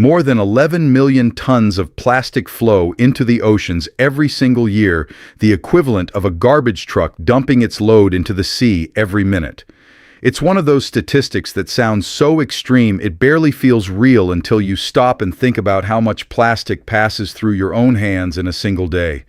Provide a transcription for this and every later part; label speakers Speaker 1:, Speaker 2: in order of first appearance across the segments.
Speaker 1: More than 11 million tons of plastic flow into the oceans every single year, the equivalent of a garbage truck dumping its load into the sea every minute. It's one of those statistics that sounds so extreme it barely feels real until you stop and think about how much plastic passes through your own hands in a single day.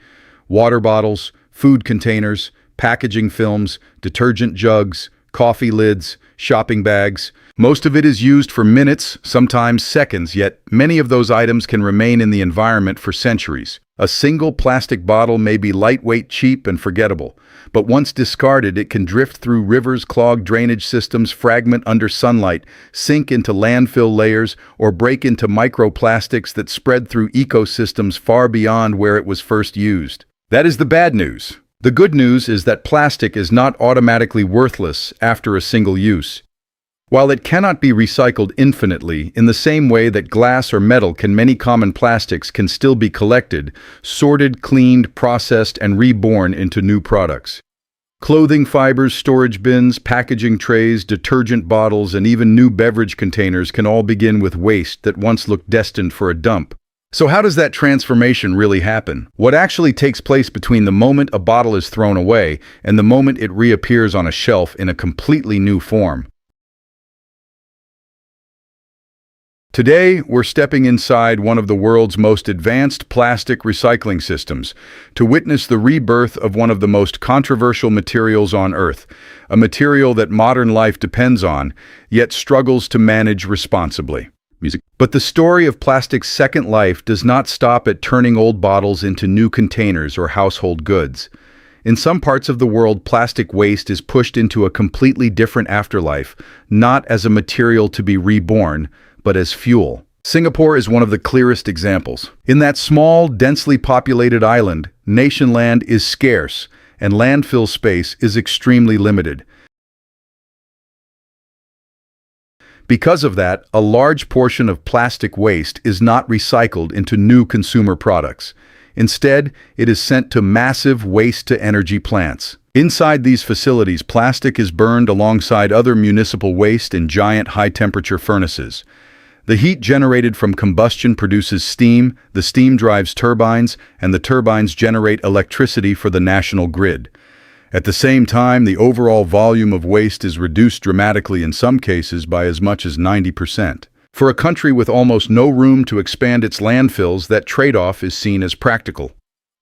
Speaker 1: Water bottles, food containers, packaging films, detergent jugs, coffee lids, shopping bags. Most of it is used for minutes, sometimes seconds, yet many of those items can remain in the environment for centuries. A single plastic bottle may be lightweight, cheap, and forgettable, but once discarded, it can drift through rivers, clog drainage systems, fragment under sunlight, sink into landfill layers, or break into microplastics that spread through ecosystems far beyond where it was first used. That is the bad news. The good news is that plastic is not automatically worthless after a single use. While it cannot be recycled infinitely, in the same way that glass or metal can, many common plastics can still be collected, sorted, cleaned, processed, and reborn into new products. Clothing fibers, storage bins, packaging trays, detergent bottles, and even new beverage containers can all begin with waste that once looked destined for a dump. So how does that transformation really happen? What actually takes place between the moment a bottle is thrown away and the moment it reappears on a shelf in a completely new form? Today, we're stepping inside one of the world's most advanced plastic recycling systems to witness the rebirth of one of the most controversial materials on Earth, a material that modern life depends on, yet struggles to manage responsibly. But the story of plastic's second life does not stop at turning old bottles into new containers or household goods. In some parts of the world, plastic waste is pushed into a completely different afterlife, not as a material to be reborn, but as fuel. Singapore is one of the clearest examples. In that small, densely populated island, nation land is scarce, and landfill space is extremely limited. Because of that, a large portion of plastic waste is not recycled into new consumer products. Instead, it is sent to massive waste-to-energy plants. Inside these facilities, plastic is burned alongside other municipal waste in giant high-temperature furnaces. The heat generated from combustion produces steam, the steam drives turbines, and the turbines generate electricity for the national grid. At the same time, the overall volume of waste is reduced dramatically, in some cases by as much as 90%. For a country with almost no room to expand its landfills, that trade-off is seen as practical.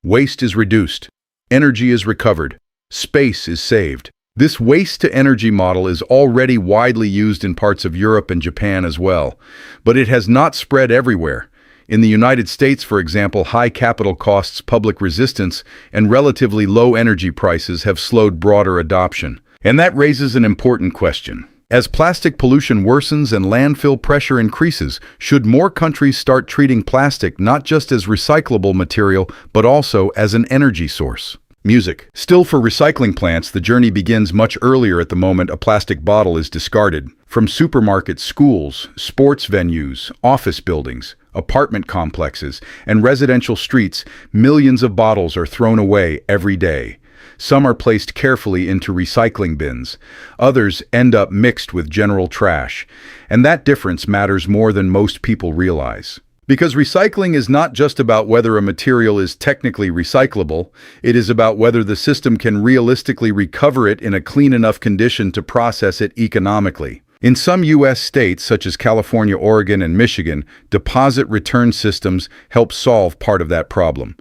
Speaker 1: Waste is reduced, energy is recovered, space is saved. This waste-to-energy model is already widely used in parts of Europe and Japan as well, but it has not spread everywhere. In the United States, for example, high capital costs, public resistance, and relatively low energy prices have slowed broader adoption. And that raises an important question. As plastic pollution worsens and landfill pressure increases, should more countries start treating plastic not just as recyclable material, but also as an energy source? Music. Still, for recycling plants, the journey begins much earlier at the moment a plastic bottle is discarded. From supermarkets, schools, sports venues, office buildings, apartment complexes, and residential streets, millions of bottles are thrown away every day. Some are placed carefully into recycling bins. Others end up mixed with general trash. And that difference matters more than most people realize. Because recycling is not just about whether a material is technically recyclable, it is about whether the system can realistically recover it in a clean enough condition to process it economically. In some U.S. states, such as California, Oregon, and Michigan, deposit return systems help solve part of that problem.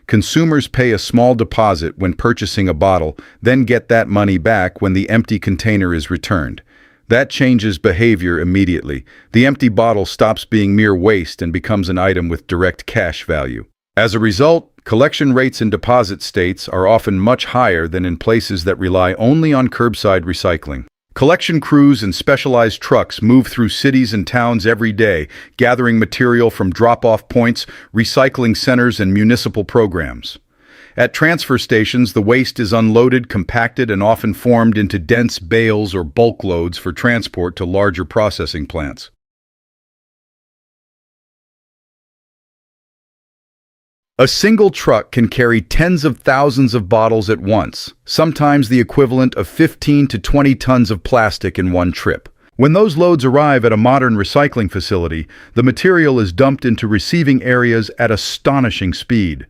Speaker 1: Consumers pay a small deposit when purchasing a bottle, then get that money back when the empty container is returned. That changes behavior immediately. The empty bottle stops being mere waste and becomes an item with direct cash value. As a result, collection rates in deposit states are often much higher than in places that rely only on curbside recycling. Collection crews and specialized trucks move through cities and towns every day, gathering material from drop-off points, recycling centers, and municipal programs. At transfer stations, the waste is unloaded, compacted, and often formed into dense bales or bulk loads for transport to larger processing plants. A single truck can carry tens of thousands of bottles at once, sometimes the equivalent of 15 to 20 tons of plastic in one trip. When those loads arrive at a modern recycling facility, the material is dumped into receiving areas at astonishing speed.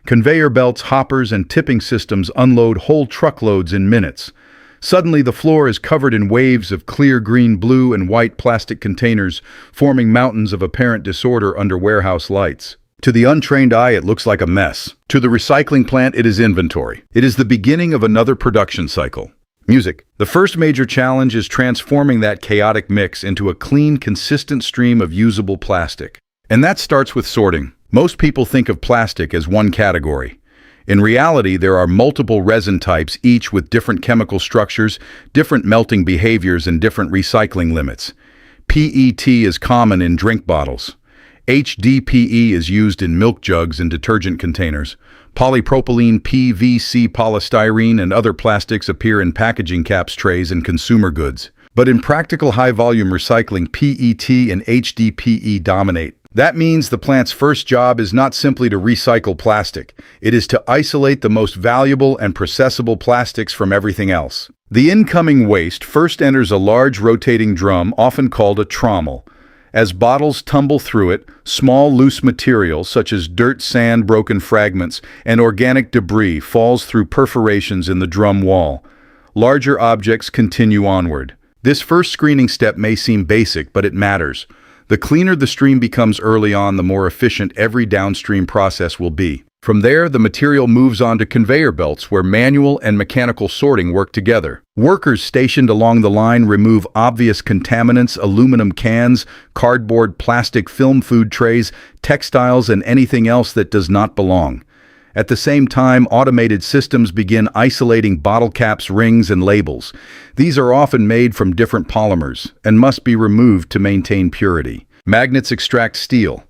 Speaker 1: Conveyor belts, hoppers, and tipping systems unload whole truckloads in minutes. Suddenly, the floor is covered in waves of clear green, blue, and white plastic containers, forming mountains of apparent disorder under warehouse lights. To the untrained eye, it looks like a mess. To the recycling plant, it is inventory. It is the beginning of another production cycle. Music. The first major challenge is transforming that chaotic mix into a clean, consistent stream of usable plastic. And that starts with sorting. Most people think of plastic as one category. In reality, there are multiple resin types, each with different chemical structures, different melting behaviors, and different recycling limits. PET is common in drink bottles. HDPE is used in milk jugs and detergent containers. Polypropylene, PVC, polystyrene, and other plastics appear in packaging caps, trays, and consumer goods. But in practical high-volume recycling, PET and HDPE dominate. That means the plant's first job is not simply to recycle plastic. It is to isolate the most valuable and processable plastics from everything else. The incoming waste first enters a large rotating drum, often called a trommel. As bottles tumble through it, small loose material such as dirt, sand, broken fragments, and organic debris falls through perforations in the drum wall. Larger objects continue onward. This first screening step may seem basic, but it matters. The cleaner the stream becomes early on, the more efficient every downstream process will be. From there, the material moves on to conveyor belts where manual and mechanical sorting work together. Workers stationed along the line remove obvious contaminants, aluminum cans, cardboard, plastic, film, food trays, textiles, and anything else that does not belong. At the same time, automated systems begin isolating bottle caps, rings, and labels. These are often made from different polymers and must be removed to maintain purity. Magnets extract steel.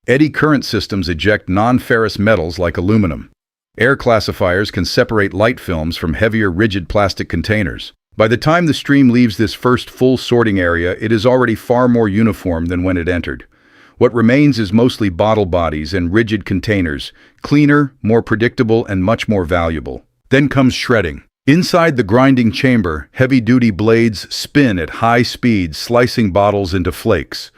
Speaker 1: Eddy current systems eject non-ferrous metals like aluminum. Air classifiers can separate light films from heavier, rigid plastic containers. By the time the stream leaves this first full sorting area, it is already far more uniform than when it entered. What remains is mostly bottle bodies and rigid containers, cleaner, more predictable, and much more valuable. Then comes shredding. Inside the grinding chamber, heavy-duty blades spin at high speed, slicing bottles into flakes.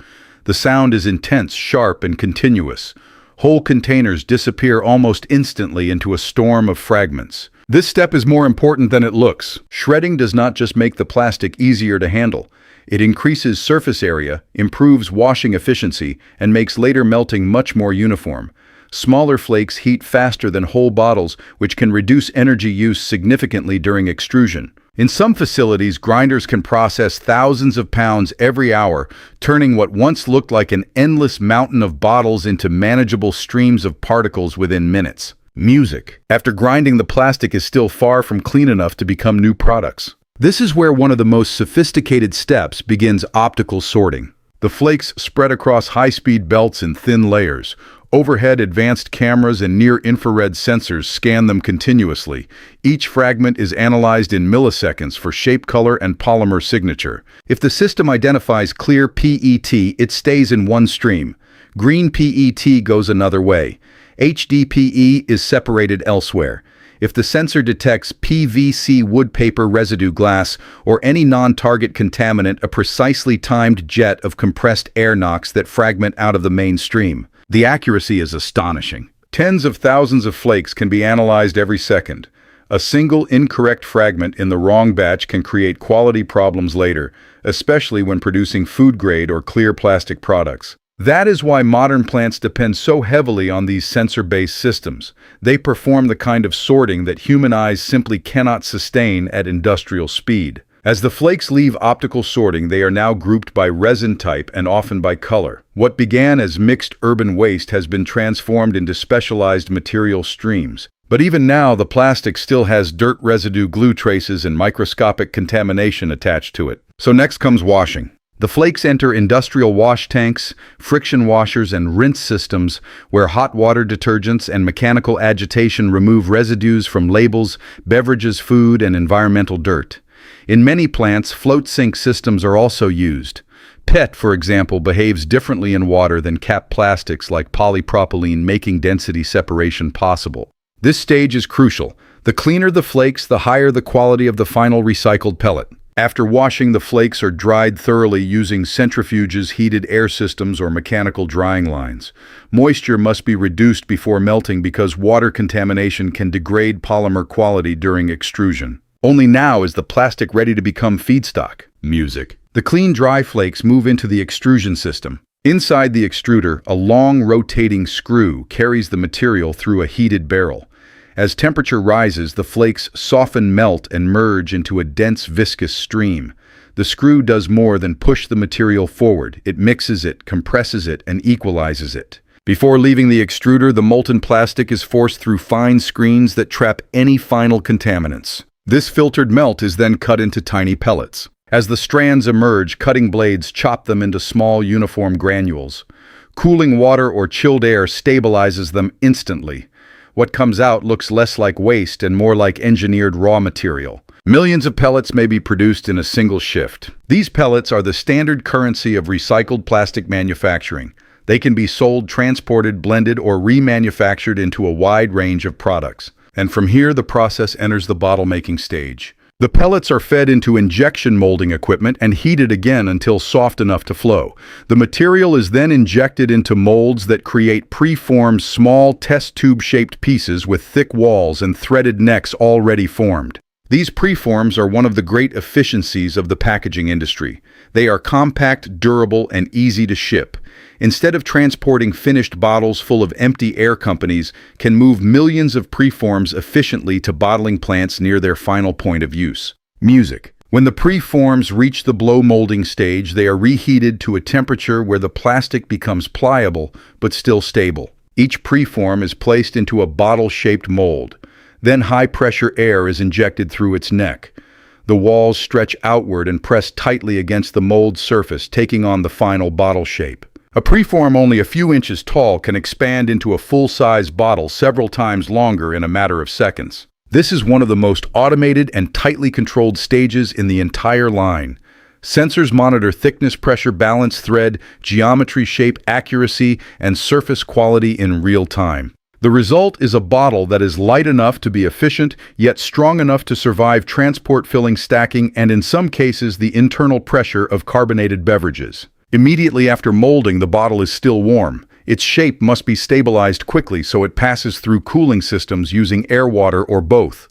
Speaker 1: The sound is intense, sharp, and continuous. Whole containers disappear almost instantly into a storm of fragments. This step is more important than it looks. Shredding does not just make the plastic easier to handle. It increases surface area, improves washing efficiency, and makes later melting much more uniform. Smaller flakes heat faster than whole bottles, which can reduce energy use significantly during extrusion. In some facilities, grinders can process thousands of pounds every hour, turning what once looked like an endless mountain of bottles into manageable streams of particles within minutes. Music. After grinding, the plastic is still far from clean enough to become new products. This is where one of the most sophisticated steps begins: optical sorting. The flakes spread across high-speed belts in thin layers. Overhead, advanced cameras and near-infrared sensors scan them continuously. Each fragment is analyzed in milliseconds for shape, color, and polymer signature. If the system identifies clear PET, it stays in one stream. Green PET goes another way. HDPE is separated elsewhere. If the sensor detects PVC, wood, paper, residue, glass, or any non-target contaminant, a precisely timed jet of compressed air knocks that fragment out of the main stream. The accuracy is astonishing. Tens of thousands of flakes can be analyzed every second. A single incorrect fragment in the wrong batch can create quality problems later, especially when producing food-grade or clear plastic products. That is why modern plants depend so heavily on these sensor-based systems. They perform the kind of sorting that human eyes simply cannot sustain at industrial speed. As the flakes leave optical sorting, they are now grouped by resin type and often by color. What began as mixed urban waste has been transformed into specialized material streams. But even now, the plastic still has dirt residue, glue traces, and microscopic contamination attached to it. So next comes washing. The flakes enter industrial wash tanks, friction washers, and rinse systems where hot water detergents and mechanical agitation remove residues from labels, beverages, food, and environmental dirt. In many plants, float sink systems are also used. PET, for example, behaves differently in water than capped plastics like polypropylene, making density separation possible. This stage is crucial. The cleaner the flakes, the higher the quality of the final recycled pellet. After washing, the flakes are dried thoroughly using centrifuges, heated air systems, or mechanical drying lines. Moisture must be reduced before melting because water contamination can degrade polymer quality during extrusion. Only now is the plastic ready to become feedstock. Music. The clean, dry flakes move into the extrusion system. Inside the extruder, a long rotating screw carries the material through a heated barrel. As temperature rises, the flakes soften, melt, and merge into a dense, viscous stream. The screw does more than push the material forward. It mixes it, compresses it, and equalizes it. Before leaving the extruder, the molten plastic is forced through fine screens that trap any final contaminants. This filtered melt is then cut into tiny pellets. As the strands emerge, cutting blades chop them into small, uniform granules. Cooling water or chilled air stabilizes them instantly. What comes out looks less like waste and more like engineered raw material. Millions of pellets may be produced in a single shift. These pellets are the standard currency of recycled plastic manufacturing. They can be sold, transported, blended, or remanufactured into a wide range of products. And from here, the process enters the bottle-making stage. The pellets are fed into injection molding equipment and heated again until soft enough to flow. The material is then injected into molds that create preformed small test tube-shaped pieces with thick walls and threaded necks already formed. These preforms are one of the great efficiencies of the packaging industry. They are compact, durable, and easy to ship. Instead of transporting finished bottles full of empty air, companies can move millions of preforms efficiently to bottling plants near their final point of use. Music. When the preforms reach the blow molding stage, they are reheated to a temperature where the plastic becomes pliable but still stable. Each preform is placed into a bottle-shaped mold. Then high-pressure air is injected through its neck. The walls stretch outward and press tightly against the mold surface, taking on the final bottle shape. A preform only a few inches tall can expand into a full-size bottle several times longer in a matter of seconds. This is one of the most automated and tightly controlled stages in the entire line. Sensors monitor thickness, pressure, balance, thread, geometry, shape, accuracy, and surface quality in real time. The result is a bottle that is light enough to be efficient, yet strong enough to survive transport, filling, stacking, and in some cases the internal pressure of carbonated beverages. Immediately after molding, the bottle is still warm. Its shape must be stabilized quickly so it passes through cooling systems using air, water, or both.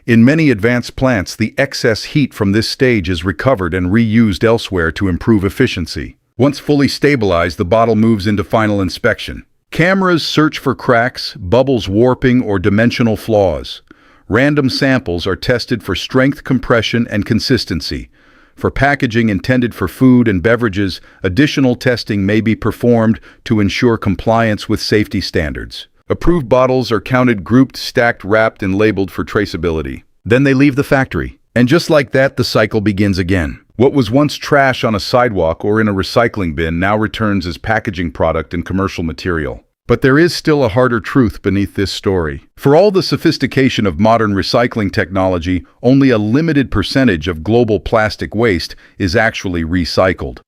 Speaker 1: In many advanced plants, the excess heat from this stage is recovered and reused elsewhere to improve efficiency. Once fully stabilized, the bottle moves into final inspection. Cameras search for cracks, bubbles, warping, or dimensional flaws. Random samples are tested for strength, compression, and consistency. For packaging intended for food and beverages, additional testing may be performed to ensure compliance with safety standards. Approved bottles are counted, grouped, stacked, wrapped, and labeled for traceability. Then they leave the factory. And just like that, the cycle begins again. What was once trash on a sidewalk or in a recycling bin now returns as packaging product and commercial material. But there is still a harder truth beneath this story. For all the sophistication of modern recycling technology, only a limited percentage of global plastic waste is actually recycled.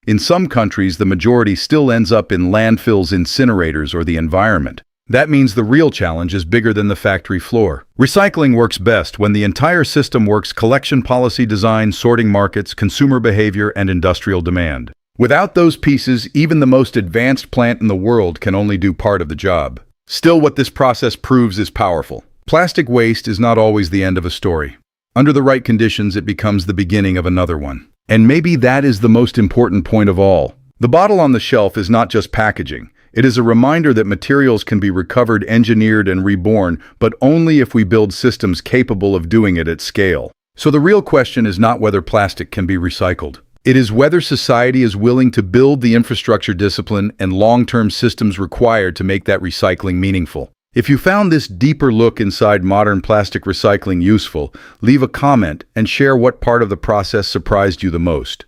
Speaker 1: In some countries, the majority still ends up in landfills, incinerators, or the environment. That means the real challenge is bigger than the factory floor. Recycling works best when the entire system works: collection, policy, design, sorting, markets, consumer behavior, and industrial demand. Without those pieces, even the most advanced plant in the world can only do part of the job. Still, what this process proves is powerful. Plastic waste is not always the end of a story. Under the right conditions, it becomes the beginning of another one. And maybe that is the most important point of all. The bottle on the shelf is not just packaging. It is a reminder that materials can be recovered, engineered, and reborn, but only if we build systems capable of doing it at scale. So the real question is not whether plastic can be recycled. It is whether society is willing to build the infrastructure, discipline, and long-term systems required to make that recycling meaningful. If you found this deeper look inside modern plastic recycling useful, leave a comment and share what part of the process surprised you the most.